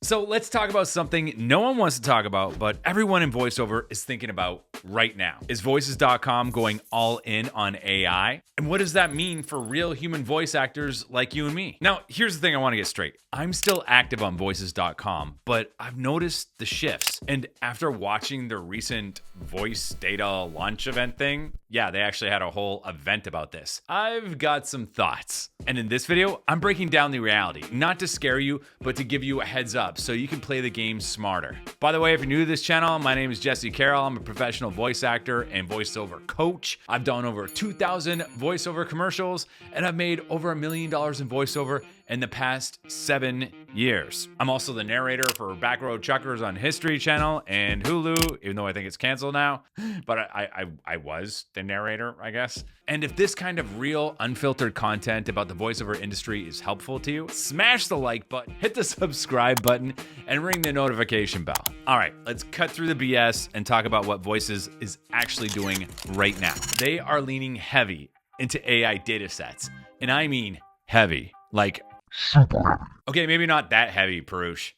So let's talk about something no one wants to talk about, but everyone in VoiceOver is thinking about right now. Is Voices.com going all in on AI? And what does that mean for real human voice actors like you and me? Now, here's the thing I want to get straight. I'm still active on Voices.com, but I've noticed the shifts. And after watching the recent voice data launch event thing, yeah, they actually had a whole event about this. I've got some thoughts. And in this video, I'm breaking down the reality, not to scare you, but to give you a heads up so you can play the game smarter. By the way, if you're new to this channel, my name is Jesse Carroll. I'm a professional voice actor and voiceover coach. I've done over 2,000 voiceover commercials, and I've made over $1 million in voiceover in the past 7 years. I'm also the narrator for Backroad Chuckers on History Channel and Hulu, even though I think it's canceled now, but I was the narrator, I guess. And if this kind of real, unfiltered content about the voiceover industry is helpful to you, smash the like button, hit the subscribe button, and ring the notification bell. All right, let's cut through the BS and talk about what Voices is actually doing right now. They are leaning heavy into AI data sets, and I mean heavy, like super heavy. Okay, maybe not that heavy, Perush.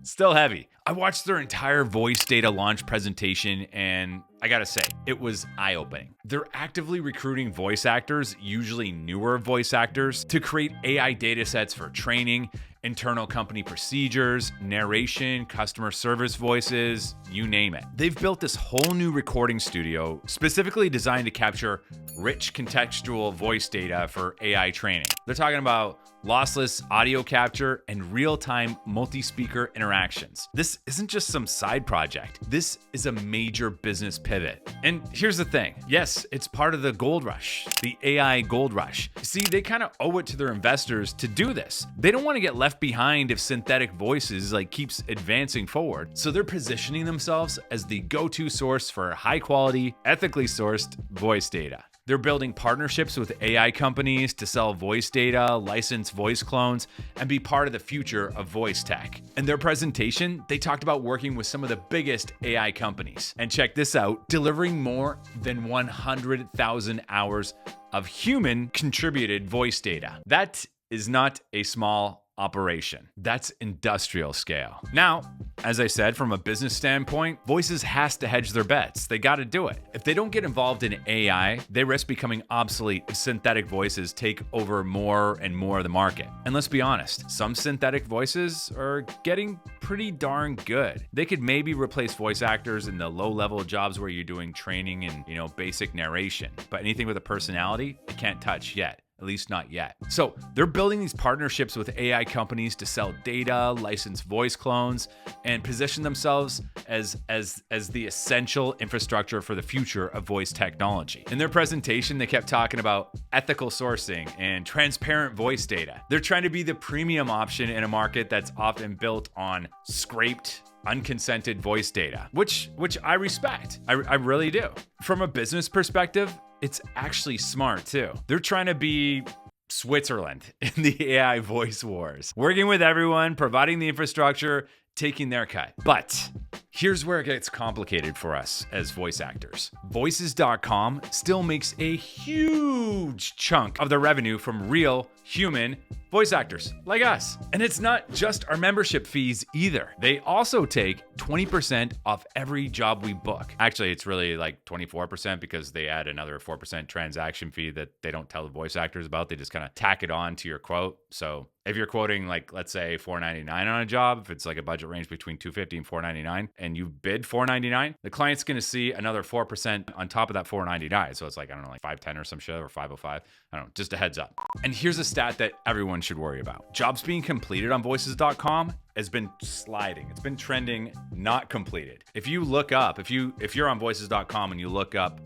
Still heavy. I watched their entire voice data launch presentation, and I gotta say, it was eye-opening. They're actively recruiting voice actors, usually newer voice actors, to create AI data sets for training, internal company procedures, narration, customer service voices, you name it. They've built this whole new recording studio specifically designed to capture rich contextual voice data for AI training. They're talking about lossless audio capture and real-time multi-speaker interactions. This isn't just some side project. This is a major business pivot. And here's the thing. Yes, it's part of the gold rush, the AI gold rush. See, they kind of owe it to their investors to do this. They don't want to get left behind if synthetic voices keeps advancing forward. So they're positioning themselves as the go-to source for high-quality, ethically sourced voice data. They're building partnerships with AI companies to sell voice data, license voice clones, and be part of the future of voice tech. In their presentation, they talked about working with some of the biggest AI companies. And check this out, delivering more than 100,000 hours of human contributed voice data. That is not a small operation. That's industrial scale. Now, as I said, from a business standpoint, Voices has to hedge their bets. They got to do it. If they don't get involved in AI, they risk becoming obsolete if synthetic voices take over more and more of the market. And let's be honest, some synthetic voices are getting pretty darn good. They could maybe replace voice actors in the low-level jobs where you're doing training and, basic narration. But anything with a personality, they can't touch yet. At least not yet. So they're building these partnerships with AI companies to sell data, license voice clones, and position themselves as the essential infrastructure for the future of voice technology. In their presentation, they kept talking about ethical sourcing and transparent voice data. They're trying to be the premium option in a market that's often built on scraped, unconsented voice data, which I respect. I really do. From a business perspective, it's actually smart too. They're trying to be Switzerland in the AI voice wars, working with everyone, providing the infrastructure, taking their cut. But here's where it gets complicated for us as voice actors. Voices.com still makes a huge chunk of the revenue from real human voice actors like us. And it's not just our membership fees either. They also take 20% off every job we book. Actually, it's really like 24% because they add another 4% transaction fee that they don't tell the voice actors about. They just kind of tack it on to your quote. So if you're quoting let's say $499 on a job, if it's like a budget range between $250 and $499 and you bid $499, the client's going to see another 4% on top of that $499. So it's like, I don't know, like $510 or some shit or $505. I don't know, just a heads up. And here's a stat that everyone should worry about. Jobs being completed on Voices.com has been sliding. It's been trending not completed. If you look up, if you're on Voices.com and you look up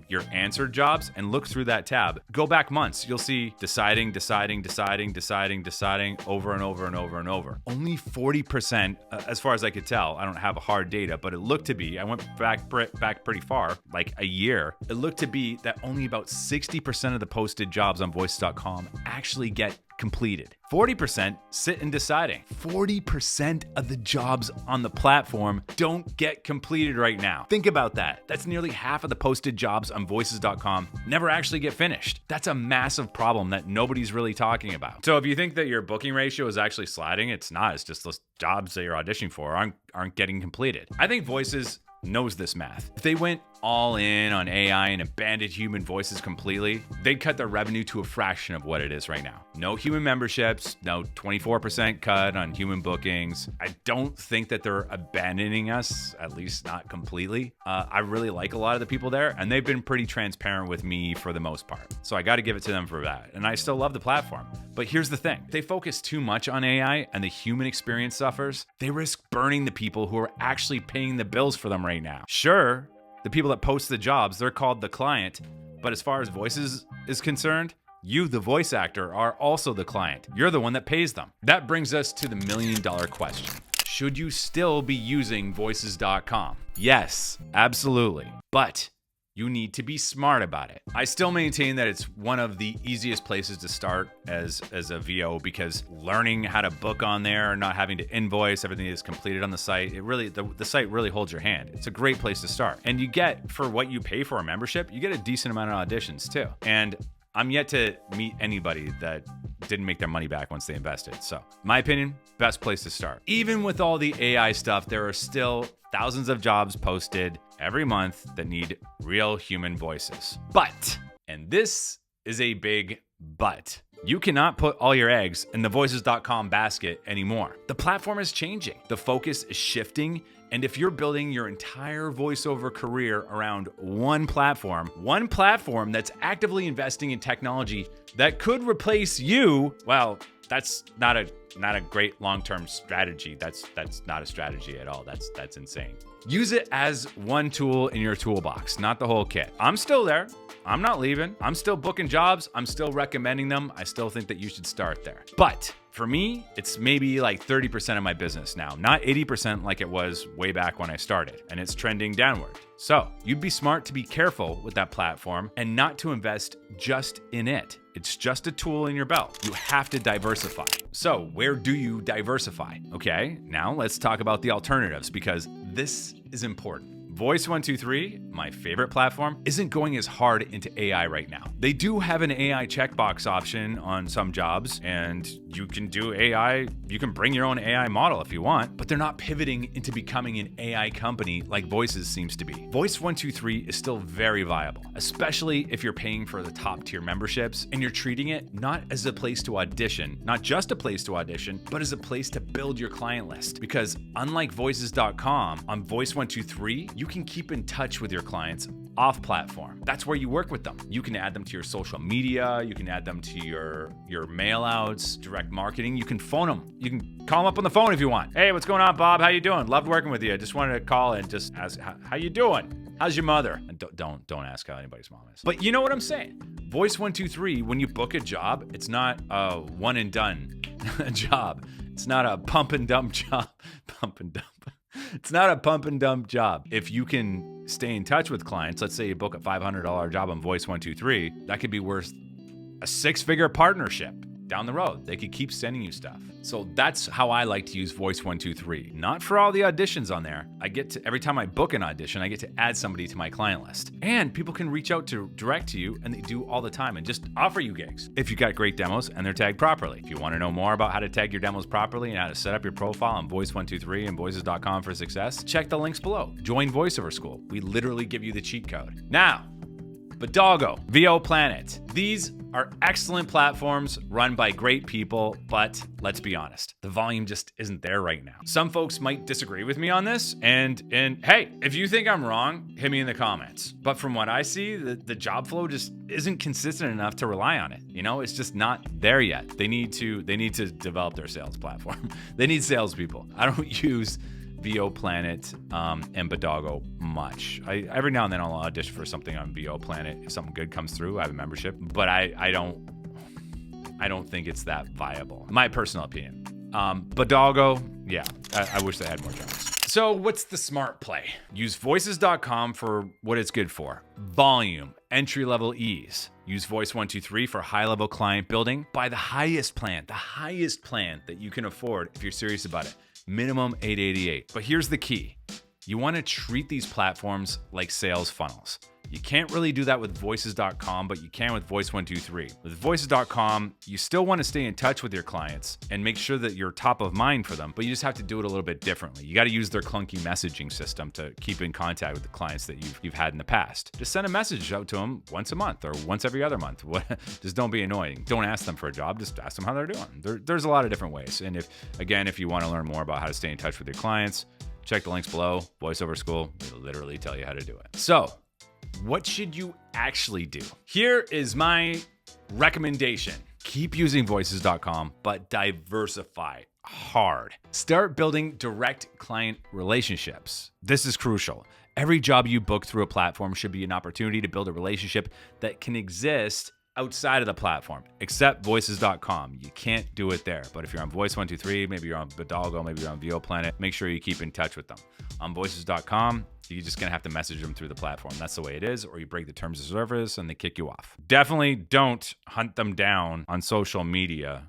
your answered jobs and look through that tab, go back months, you'll see deciding over and over and over and over. Only 40%, as far as I could tell, I don't have hard data, but it looked to be, I went back pretty far, like a year, it looked to be that only about 60% of the posted jobs on Voices.com actually get completed. 40% sit in deciding. 40% of the jobs on the platform don't get completed right now. Think about that. That's nearly half of the posted jobs on voices.com never actually get finished. That's a massive problem that nobody's really talking about. So if you think that your booking ratio is actually sliding, it's not. It's just those jobs that you're auditioning for aren't getting completed. I think Voices knows this math. If they went all in on AI and abandoned human voices completely, they'd cut their revenue to a fraction of what it is right now. No human memberships, no 24% cut on human bookings. I don't think that they're abandoning us, at least not completely. I really like a lot of the people there, and they've been pretty transparent with me for the most part. So I got to give it to them for that. And I still love the platform. But here's the thing. If they focus too much on AI and the human experience suffers, they risk burning the people who are actually paying the bills for them right now. Sure, the people that post the jobs, they're called the client. But as far as Voices is concerned, you, the voice actor, are also the client. You're the one that pays them. That brings us to the $1 million question. Should you still be using voices.com? Yes, absolutely. But you need to be smart about it. I still maintain that it's one of the easiest places to start as a VO, because learning how to book on there, not having to invoice, everything is completed on the site. The site really holds your hand. It's a great place to start. And you get, for what you pay for a membership, you get a decent amount of auditions too. And I'm yet to meet anybody that didn't make their money back once they invested. So, my opinion, best place to start. Even with all the AI stuff, there are still thousands of jobs posted every month that need real human voices. But, and this is a big but, you cannot put all your eggs in the voices.com basket anymore. The platform is changing. The focus is shifting. And if you're building your entire voiceover career around one platform that's actively investing in technology that could replace you, well, that's not a great long-term strategy. That's not a strategy at all. That's insane. Use it as one tool in your toolbox, not the whole kit. I'm still there. I'm not leaving. I'm still booking jobs. I'm still recommending them. I still think that you should start there. But for me, it's maybe like 30% of my business now, not 80% like it was way back when I started, and it's trending downward. So you'd be smart to be careful with that platform and not to invest just in it. It's just a tool in your belt. You have to diversify. So where do you diversify? Okay, now let's talk about the alternatives, because this is important. Voice123, my favorite platform, isn't going as hard into AI right now. They do have an AI checkbox option on some jobs, and you can do AI, you can bring your own AI model if you want, but they're not pivoting into becoming an AI company like Voices seems to be. Voice123 is still very viable, especially if you're paying for the top tier memberships and you're treating it not as a place to audition, not just a place to audition, but as a place to build your client list. Because unlike voices.com, on Voice123, you can keep in touch with your clients off platform. That's where you work with them. You can add them to your social media. You can add them to your mail outs, direct marketing. You can phone them. You can call them up on the phone if you want. Hey, what's going on, Bob? How you doing? Loved working with you. I just wanted to call and just ask, how you doing? How's your mother? And don't ask how anybody's mom is. But you know what I'm saying? Voice123, when you book a job, it's not a one and done job. It's not a pump and dump job. Pump and dump. It's not a pump and dump job. If you can stay in touch with clients, let's say you book a $500 job on Voice123, that could be worth a 6-figure partnership down the road. They could keep sending you stuff. So that's how I like to use Voice123. Not for all the auditions on there. Every time I book an audition, I get to add somebody to my client list. And people can reach out direct to you, and they do all the time, and just offer you gigs if you got great demos and they're tagged properly. If you want to know more about how to tag your demos properly and how to set up your profile on Voice123 and voices.com for success, check the links below. Join VoiceOver School. We literally give you the cheat code. Now, Bidalgo, VO Planet. These are excellent platforms run by great people, but let's be honest, the volume just isn't there right now. Some folks might disagree with me on this, and hey, if you think I'm wrong, hit me in the comments. But from what I see, the job flow just isn't consistent enough to rely on it. You know, it's just not there yet. They need to develop their sales platform. They need salespeople. I don't use VO Planet and Bidalgo much. Every now and then I'll audition for something on VO Planet. If something good comes through, I have a membership, but I don't think it's that viable. My personal opinion. Bidalgo, yeah, I wish they had more jobs. So what's the smart play? Use voices.com for what it's good for. Volume. entry-level ease. Use Voice123 for high-level client building. Buy the highest plan that you can afford if you're serious about it. Minimum $888. But here's the key. You want to treat these platforms like sales funnels. You can't really do that with Voices.com, but you can with Voice123. With Voices.com, you still want to stay in touch with your clients and make sure that you're top of mind for them, but you just have to do it a little bit differently. You got to use their clunky messaging system to keep in contact with the clients that you've had in the past. Just send a message out to them once a month or once every other month. Just don't be annoying. Don't ask them for a job. Just ask them how they're doing. There's a lot of different ways. And if you want to learn more about how to stay in touch with your clients, check the links below. VoiceOver School will literally tell you how to do it. So, what should you actually do? Here is my recommendation. Keep using Voices.com, but diversify hard. Start building direct client relationships. This is crucial. Every job you book through a platform should be an opportunity to build a relationship that can exist outside of the platform, except Voices.com. You can't do it there. But if you're on Voice123, maybe you're on Bidalgo, maybe you're on VoPlanet, make sure you keep in touch with them. On Voices.com, you're just gonna have to message them through the platform. That's the way it is, or you break the terms of service and they kick you off. Definitely don't hunt them down on social media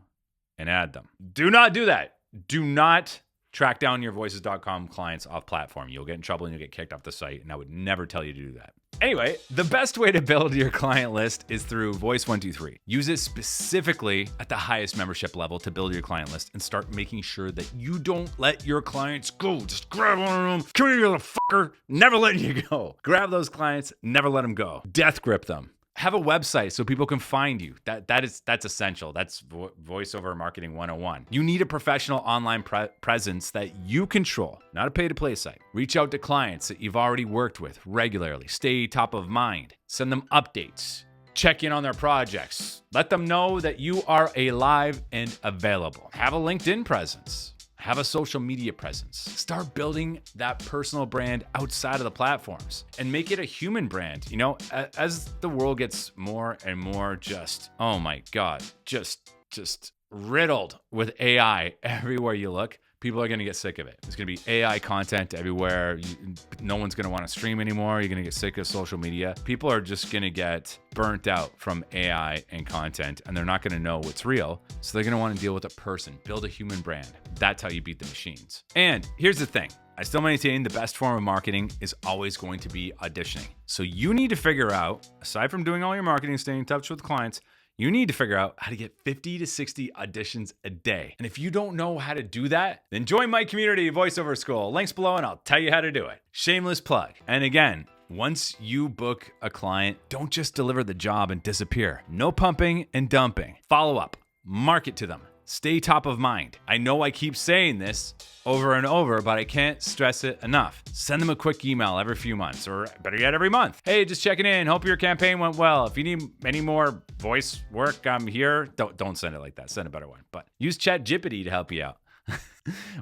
and add them. Do not do that. Do not track down your Voices.com clients off platform. You'll get in trouble and you'll get kicked off the site, and I would never tell you to do that. Anyway, the best way to build your client list is through Voice123. Use it specifically at the highest membership level to build your client list and start making sure that you don't let your clients go. Just grab one of them. Come here, you little fucker. Never letting you go. Grab those clients. Never let them go. Death grip them. Have a website so people can find you. That's essential. That's voiceover marketing 101. You need a professional online presence that you control, not a pay-to-play site. Reach out to clients that you've already worked with regularly. Stay top of mind. Send them updates. Check in on their projects. Let them know that you are alive and available. Have a LinkedIn presence. Have a social media presence. Start building that personal brand outside of the platforms and make it a human brand. You know, as the world gets more and more just, oh my God, just riddled with AI everywhere you look, people are going to get sick of it. There's going to be AI content everywhere. No one's going to want to stream anymore. You're going to get sick of social media. People are just going to get burnt out from AI and content, and they're not going to know what's real. So they're going to want to deal with a person, build a human brand. That's how you beat the machines. And here's the thing. I still maintain the best form of marketing is always going to be auditioning. So you need to figure out, aside from doing all your marketing, staying in touch with clients, you need to figure out how to get 50 to 60 auditions a day. And if you don't know how to do that, then join my community, VoiceOver School. Links below and I'll tell you how to do it. Shameless plug. And again, once you book a client, don't just deliver the job and disappear. No pumping and dumping. Follow up. Market to them. Stay top of mind. I know I keep saying this over and over, but I can't stress it enough. Send them a quick email every few months, or better yet, every month. Hey, just checking in. Hope your campaign went well. If you need any more voice work, I'm here. Don't send it like that. Send a better one. But use ChatGPT to help you out.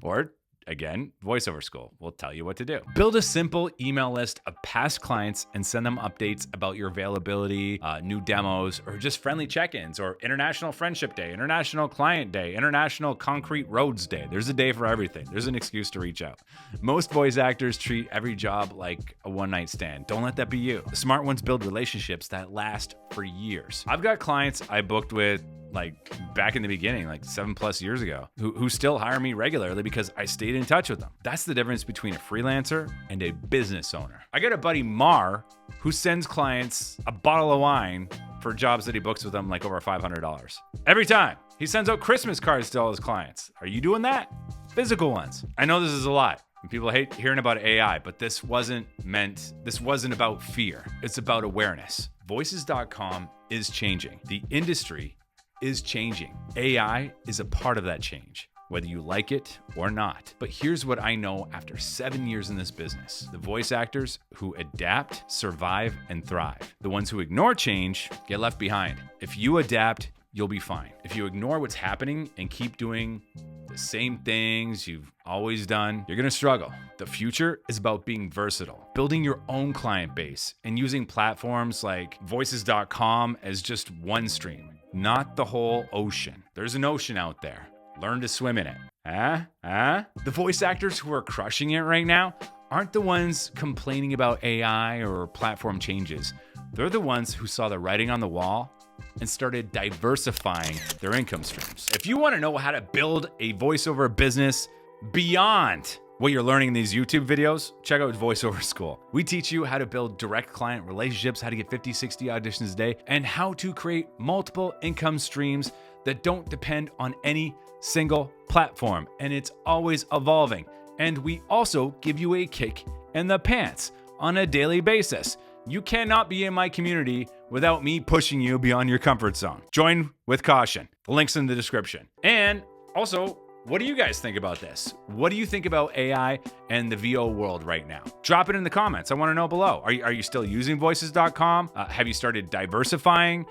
Or again, VoiceOver School will tell you what to do. Build a simple email list of past clients and send them updates about your availability, new demos, or just friendly check-ins, or International Friendship Day, International Client Day, International Concrete Roads Day. There's a day for everything. There's an excuse to reach out. Most voice actors treat every job like a one-night stand. Don't let that be you. The smart ones build relationships that last for years. I've got clients I booked with like back in the beginning, like 7+ years ago, who still hire me regularly because I stayed in touch with them. That's the difference between a freelancer and a business owner. I got a buddy, Mar, who sends clients a bottle of wine for jobs that he books with them, like over $500. Every time. He sends out Christmas cards to all his clients. Are you doing that? Physical ones. I know this is a lot. People hate hearing about AI, but this wasn't about fear. It's about awareness. Voices.com is changing. The industry is changing. AI is a part of that change, whether you like it or not. But here's what I know after 7 years in this business. The voice actors who adapt, survive, and thrive. The ones who ignore change get left behind. If you adapt, you'll be fine. If you ignore what's happening and keep doing the same things you've always done, you're gonna struggle. The future is about being versatile, building your own client base, and using platforms like Voices.com as just one stream, not the whole ocean. There's an ocean out there. Learn to swim in it. The voice actors who are crushing it right now aren't the ones complaining about AI or platform changes. They're the ones who saw the writing on the wall and started diversifying their income streams. If you want to know how to build a voiceover business beyond what you're learning in these YouTube videos, check out VoiceOver School. We teach you how to build direct client relationships, how to get 50, 60 auditions a day, and how to create multiple income streams that don't depend on any single platform. And it's always evolving. And we also give you a kick in the pants on a daily basis. You cannot be in my community without me pushing you beyond your comfort zone. Join with caution. The link's in the description. And also, what do you guys think about this? What do you think about AI and the VO world right now? Drop it in the comments. I want to know below. Are you still using voices.com? Have you started diversifying?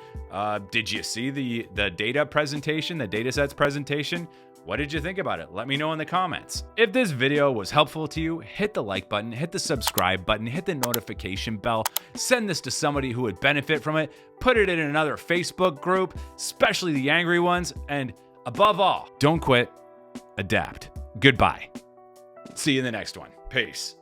Did you see the data presentation, the datasets presentation? What did you think about it? Let me know in the comments. If this video was helpful to you, hit the like button, hit the subscribe button, hit the notification bell, send this to somebody who would benefit from it, put it in another Facebook group, especially the angry ones, and above all, don't quit, adapt. Goodbye. See you in the next one. Peace.